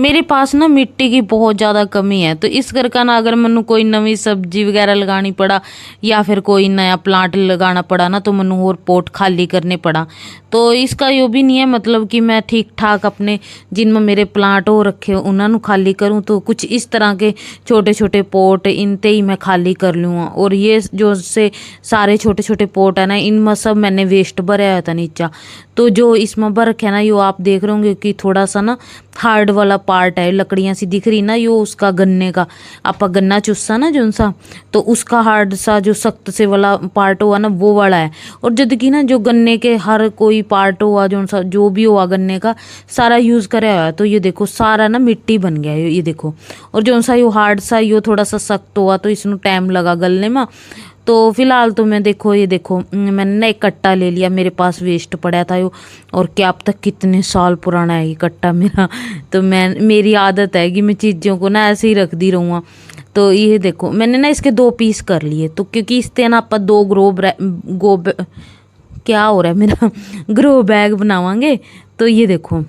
मेरे पास ना मिट्टी की बहुत ज़्यादा कमी है, तो इस करके ना अगर मैनू कोई नवी सब्जी वगैरह लगानी पड़ा या फिर कोई नया प्लांट लगाना पड़ा ना, तो मैनू और पोट खाली करने पड़ा। तो इसका यो भी नहीं है मतलब कि मैं ठीक ठाक अपने जिनमें मेरे प्लांट हो रखे उन्होंने खाली करूँ, तो कुछ इस तरह के छोटे छोटे पोट इनते ही मैं खाली कर लूँ। और ये जो से सारे छोटे छोटे पोट है ना, इनमें सब मैंने वेस्ट भरा हुआ था नीचा। तो जो इसमें भर रखे ना, यो आप देख रहे होंगे कि थोड़ा सा ना हार्ड वाला पार्ट है, लकड़ियाँ सी दिख रही ना, यो उसका गन्ने का आपा गन्ना चुस्सा ना जो सा, तो उसका हार्ड सा जो सख्त से वाला पार्ट हुआ ना, वो वाला है। और जब कि ना जो गन्ने के हर कोई पार्ट हुआ जो सा जो भी हुआ गन्ने का सारा यूज़ कराया हुआ, तो ये देखो सारा ना मिट्टी बन गया ये देखो। और जो सा यो हार्ड सा यो थोड़ा सा सख्त हुआ, तो इसमें टाइम लगा गलने में। तो फिलहाल तो मैं देखो ये देखो मैंने ना एक कट्टा ले लिया, मेरे पास वेस्ट पड़ा था यो, और क्या अब तक कितने साल पुराना है ये कट्टा मेरा। तो मेरी आदत है कि मैं चीज़ों को ना ऐसे ही रख दी रहूँगा। तो ये देखो मैंने ना इसके 2 पीस कर लिए, तो क्योंकि इससे ना आप 2 क्या हो रहा है मेरा ग्रो बैग बनावांगे। तो ये देखो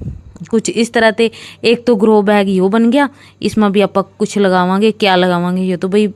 कुछ इस तरह से एक तो ग्रो बैग यो बन गया, इसमें भी आप कुछ लगावांगे, क्या लगावांगे ये तो भाई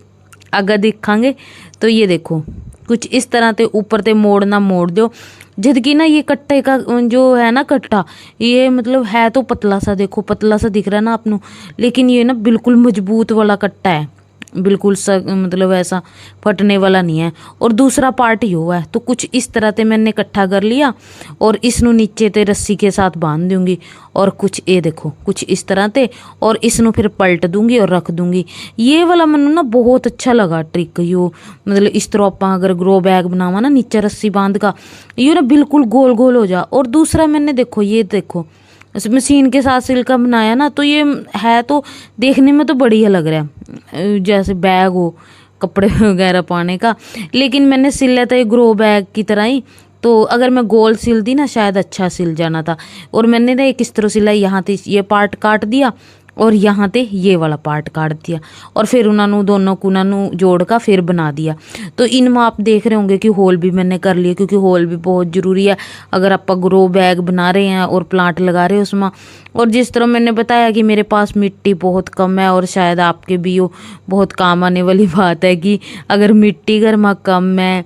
आगे दिखांगे। तो ये देखो कुछ इस तरह से ऊपर से मोड़ना मोड़ दो। जद कि ना ये कट्टे का जो है ना कट्टा, ये मतलब है तो पतला सा, देखो पतला सा दिख रहा है ना आपको, लेकिन ये ना बिल्कुल मजबूत वाला कट्टा है, बिल्कुल मतलब ऐसा फटने वाला नहीं है। और दूसरा पार्ट ही हुआ है। तो कुछ इस तरह से मैंने इकट्ठा कर लिया और इसनु नीचे ते रस्सी के साथ बांध दूंगी, और कुछ ये देखो कुछ इस तरह से, और इसनु फिर पलट दूंगी और रख दूंगी। ये वाला मनु ना बहुत अच्छा लगा ट्रिक यो, मतलब इस तरह आप अगर ग्रो बैग बनावा ना नीचे रस्सी बांध का, ये ना बिल्कुल गोल गोल हो जा। और दूसरा मैंने देखो ये देखो इस मशीन के साथ सिल का बनाया ना, तो ये है तो देखने में तो बढ़िया लग रहा है जैसे बैग हो कपड़े वगैरह पाने का, लेकिन मैंने सिला था ये ग्रो बैग की तरह ही। तो अगर मैं गोल सिल दी ना शायद अच्छा सिल जाना था। और मैंने ना एक इस तरह सिलाई, यहाँ से ये पार्ट काट दिया और यहाँ ते ये वाला पार्ट काट दिया, और फिर उन्होंने दोनों को उन्होंने जोड़ का फिर बना दिया। तो इनमें आप देख रहे होंगे कि होल भी मैंने कर लिए, क्योंकि होल भी बहुत ज़रूरी है अगर आप ग्रो बैग बना रहे हैं और प्लांट लगा रहे हैं उसमें। और जिस तरह मैंने बताया कि मेरे पास मिट्टी बहुत कम है, और शायद आपके भी वो बहुत काम आने वाली बात है कि अगर मिट्टी घर में कम है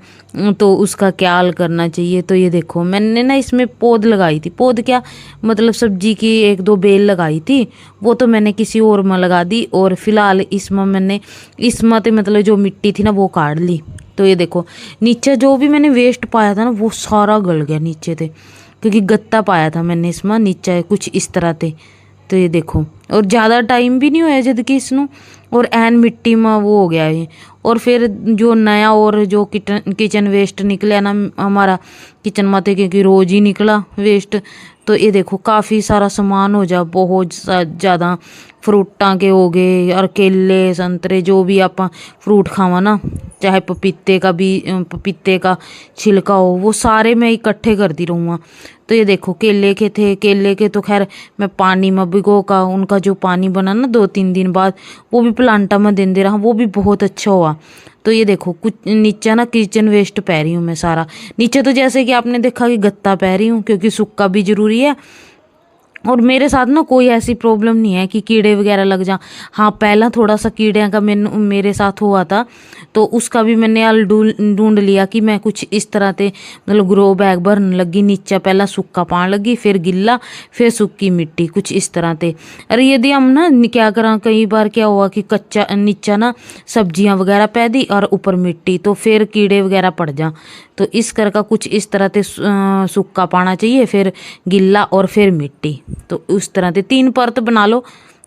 तो उसका क्या हल करना चाहिए। तो ये देखो मैंने ना इसमें पौध लगाई थी, पौध क्या मतलब सब्जी की 1-2 बेल लगाई थी, वो तो मैंने किसी और में लगा दी। और फिलहाल इसमें मैंने इसमें तो मतलब जो मिट्टी थी ना वो काट ली। तो ये देखो नीचे जो भी मैंने वेस्ट पाया था ना वो सारा गल गया नीचे थे, क्योंकि गत्ता पाया था मैंने इसमें नीचे कुछ इस तरह थे। तो ये देखो और ज़्यादा टाइम भी नहीं होया जद कि इसनों, और एन मिट्टी में वो हो गया ये। और फिर जो नया और जो किचन वेस्ट निकला ना हमारा किचन माते, क्योंकि रोज़ ही निकला वेस्ट। तो ये देखो काफ़ी सारा सामान हो जा, बहुत ज़्यादा फ्रूटां के हो गए, और केले संतरे जो भी आप फ्रूट खावा ना, चाहे पपीते का छिलका हो, वो सारे मैं इकट्ठे कर दी रहूँगा। तो ये देखो केले के थे, केले के तो खैर मैं पानी में भिगो का उनका जो पानी बना ना 2-3 दिन बाद, वो भी प्लांटा में दे रहा, वो भी बहुत अच्छा हुआ। तो ये देखो कुछ नीचे ना किचन वेस्ट पै रही हूँ मैं सारा नीचे। तो जैसे कि आपने देखा कि गत्ता पै रही हूँ, क्योंकि सूखा भी ज़रूरी है। और मेरे साथ ना कोई ऐसी प्रॉब्लम नहीं है कि कीड़े वगैरह लग जा। हाँ पहला थोड़ा सा कीड़े का मेरे साथ हुआ था, तो उसका भी मैंने हल ढूंढ लिया कि मैं कुछ इस तरह से मतलब ग्रो बैग भरने लगी। नीचे पहला सूखा पान लगी, फिर गिल्ला, फिर सूखी मिट्टी, कुछ इस तरह से। अरे यदि हम ना क्या करा, कई बार क्या हुआ कि कच्चा नीचा ना सब्जियां वगैरह पै दी और ऊपर मिट्टी, तो फिर कीड़े वगैरह पड़ जा। तो इस कर का कुछ इस तरह से सूखा पाना चाहिए, फिर गिल्ला और फिर मिट्टी, तो उस तरह से 3 परत बना लो।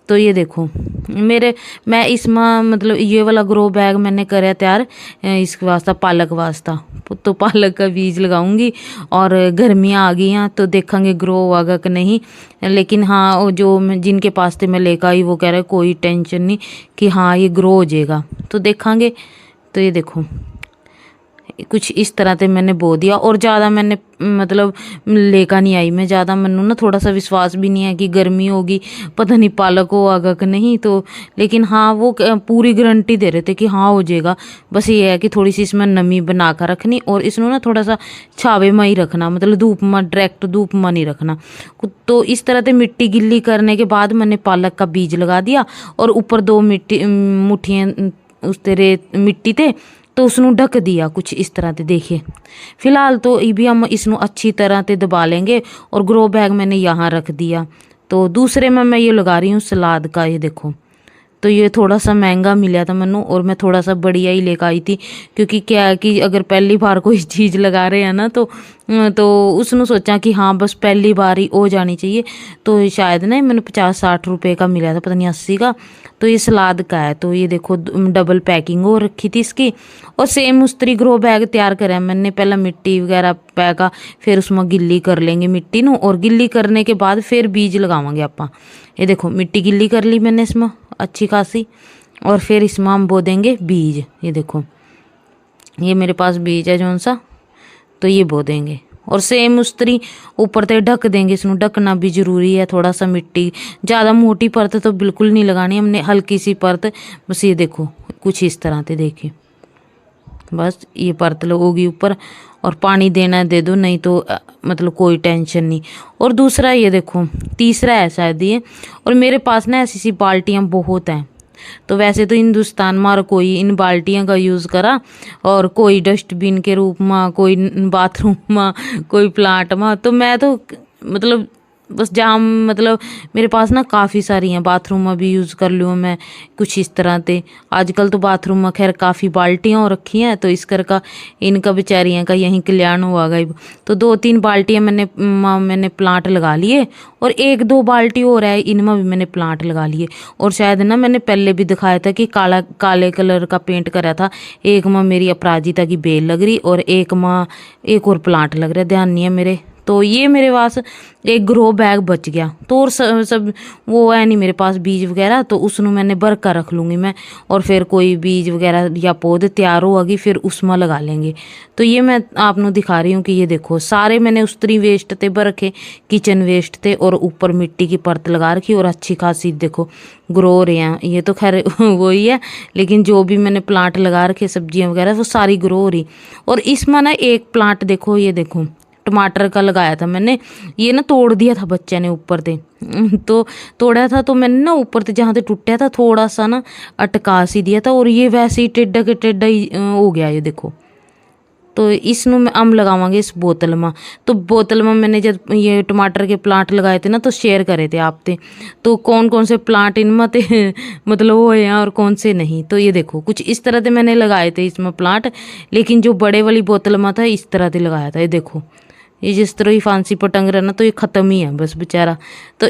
तो ये देखो मैं इसमें मतलब ये वाला ग्रो बैग मैंने कराया तैयार इसके वास्ता, पालक वास्ता। तो पालक का बीज लगाऊंगी, और गर्मियाँ आ गई हैं तो देखेंगे ग्रो होगा कि नहीं। लेकिन हाँ वो जो जिनके पास से मैं लेकर आई वो कह रहे कोई टेंशन नहीं कि हाँ ये ग्रो हो जाएगा, तो देखेंगे। तो ये देखो कुछ इस तरह से मैंने बो दिया। और ज़्यादा मैंने मतलब लेकर नहीं आई मैं ज़्यादा, मैनू ना थोड़ा सा विश्वास भी नहीं है कि गर्मी होगी, पता नहीं पालक होगा कि नहीं। तो लेकिन हाँ वो पूरी गारंटी दे रहे थे कि हाँ हो जाएगा। बस ये है कि थोड़ी सी इसमें नमी बना कर रखनी और इसमें ना थोड़ा सा छावे में ही रखना, मतलब धूप में डायरेक्ट धूप में नहीं रखना। तो इस तरह से मिट्टी गिल्ली करने के बाद मैंने पालक का बीज लगा दिया और ऊपर 2 मुट्ठियाँ उस तरह मिट्टी थे तो उसਨੂੰ ढक दिया कुछ इस तरह से। देखिए फिलहाल तो ये भी हम इसਨੂੰ अच्छी तरह से दबा लेंगे। और ग्रो बैग मैंने यहाँ रख दिया। तो दूसरे में मैं ये लगा रही हूँ सलाद का। ये देखो, तो ये थोड़ा सा महंगा मिला था मैनू और मैं थोड़ा सा बढ़िया ही लेकर आई थी, क्योंकि क्या है कि अगर पहली बार कोई चीज़ लगा रहे हैं ना तो उसने सोचा कि हाँ बस पहली बार ही हो जानी चाहिए। तो शायद ना मैंने 50-60 रुपए का मिला था, पता नहीं 80 का। तो ये सलाद का है। तो ये देखो डबल पैकिंग हो रखी थी इसकी। और सेम उस तरी ग्रो बैग तैयार करा मैंने, पहले मिट्टी वगैरह पैका, फिर उसमें गिल्ली कर लेंगे मिट्टी नू, और गिल्ली करने के बाद फिर बीज लगावांगे आप। ये देखो मिट्टी गिल्ली कर ली मैंने इसमें अच्छी खासी, और फिर इसमें हम बो देंगे बीज। ये देखो ये मेरे पास बीज है जौन सा, तो ये बो देंगे और सेम उस तरी ऊपर से ढक देंगे। इसमें ढकना भी ज़रूरी है, थोड़ा सा मिट्टी, ज़्यादा मोटी परत तो बिल्कुल नहीं लगानी हमने, हल्की सी परत बस। ये देखो कुछ इस तरह से, देखिए बस ये परत होगी ऊपर, और पानी देना है दे दो, नहीं तो मतलब कोई टेंशन नहीं। और दूसरा ये देखो तीसरा है शायद ये, और मेरे पास ना ऐसी सी बाल्टियाँ बहुत हैं। तो वैसे तो हिंदुस्तान में हर कोई इन बाल्टियों का यूज़ करा, और कोई डस्टबिन के रूप में, कोई बाथरूम में, कोई प्लांट में। तो मैं तो मतलब बस जहाँ मतलब मेरे पास ना काफ़ी सारी हैं, बाथरूम में भी यूज़ कर लूँ मैं कुछ इस तरह से। आजकल तो बाथरूम में खैर काफ़ी बाल्टियाँ हो रखी हैं, तो इस कर का इनका बेचारियों का यहीं कल्याण हुआ गई। तो 2-3 बाल्टियाँ मैंने प्लांट लगा लिए, और 1-2 बाल्टी और है इनमें भी मैंने प्लांट लगा लिए। और शायद ना मैंने पहले भी दिखाया था कि काले कलर का पेंट करा था। एक में मेरी अपराजिता की बेल लग रही, और एक में एक और प्लांट लग रहा, ध्यान नहीं है मेरे। तो ये मेरे पास एक ग्रो बैग बच गया। तो और सब वो है नहीं मेरे पास बीज वगैरह, तो उसमें मैंने भर कर रख लूँगी मैं, और फिर कोई बीज वगैरह या पौधे तैयार होगी फिर उसमें लगा लेंगे। तो ये मैं आपको दिखा रही हूँ कि ये देखो सारे मैंने उस्तरी वेस्ट थे भर रखे, किचन वेस्ट थे, और ऊपर मिट्टी की परत लगा रखी, और अच्छी खासी देखो ग्रो हो रहे हैं। ये तो खैर वही है, लेकिन जो भी मैंने प्लांट लगा रखे सब्जियाँ वगैरह वो सारी ग्रो हो रही। और इसमें ना एक प्लांट देखो, ये देखो टमाटर का लगाया था मैंने, ये ना तोड़ दिया था बच्चे ने ऊपर से। तो तोड़ा था तो मैंने ना ऊपर से जहाँ से टूटा था थोड़ा सा ना अटका सी दिया था, और ये वैसे ही टेढ़ा के टेढ़ा ही हो गया। ये देखो, तो इसनों में हम लगावांगे इस बोतल में। तो बोतल में मैंने जब ये टमाटर के प्लांट लगाए थे ना तो शेयर करे थे आप ते, तो कौन कौन से प्लांट इनमें थे मतलब वो हैं और कौन से नहीं। तो ये देखो कुछ इस तरह से मैंने लगाए थे इसमें प्लांट, लेकिन जो बड़े वाली बोतल में था इस तरह से लगाया था। ये देखो ये जिस तरह ही फांसी पर टंग रहा ना, तो ये ख़त्म ही है बस बेचारा। तो